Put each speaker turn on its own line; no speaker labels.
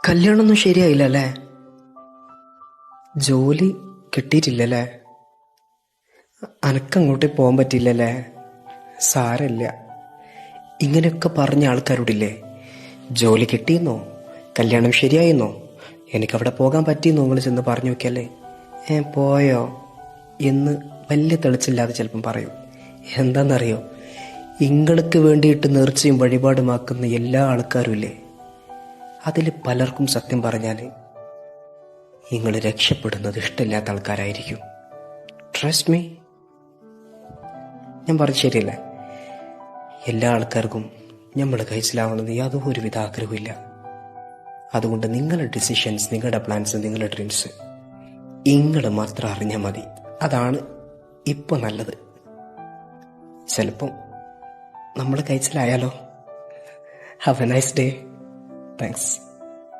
കല്യാണമൊന്നും ശരിയായില്ല അല്ലേ? ജോലി കിട്ടിയിട്ടില്ലല്ലേ? അനക്കങ്ങോട്ടേ പോകാൻ പറ്റില്ലല്ലേ? സാരമില്ല. ഇങ്ങനെയൊക്കെ പറഞ്ഞ ആൾക്കാരോടില്ലേ, ജോലി കിട്ടിയെന്നോ കല്യാണം ശരിയായെന്നോ എനിക്കവിടെ പോകാൻ പറ്റിയെന്നോ നിങ്ങൾ ചെന്ന് പറഞ്ഞു നോക്കിയല്ലേ, പോയോ എന്ന് വലിയ തെളിച്ചില്ലാതെ ചിലപ്പം പറയും. എന്താണെന്നറിയോ, ഇങ്ങൾക്ക് വേണ്ടിയിട്ട് നേർച്ചയും വഴിപാടുമാക്കുന്ന എല്ലാ ആൾക്കാരും ഇല്ലേ, അതിൽ പലർക്കും സത്യം പറഞ്ഞാൽ നിങ്ങൾ രക്ഷപ്പെടുന്നത് ഇഷ്ടമില്ലാത്ത ആൾക്കാരായിരിക്കും. ട്രസ്റ്റ് മീ, ഞാൻ പറഞ്ഞത് ശരിയല്ലേ? എല്ലാ ആൾക്കാർക്കും നമ്മൾ കഴിച്ചിലാവണമെന്ന് യാതൊരുവിധ ആഗ്രഹമില്ല. അതുകൊണ്ട് നിങ്ങളുടെ ഡിസിഷൻസ്, നിങ്ങളുടെ പ്ലാൻസ്, നിങ്ങളുടെ ഡ്രീംസ് നിങ്ങൾ മാത്രം അറിഞ്ഞാൽ മതി. അതാണ് ഇപ്പം നല്ലത്. ചിലപ്പം നമ്മൾ കഴിച്ചിലായാലോ. Have a nice day. Thanks.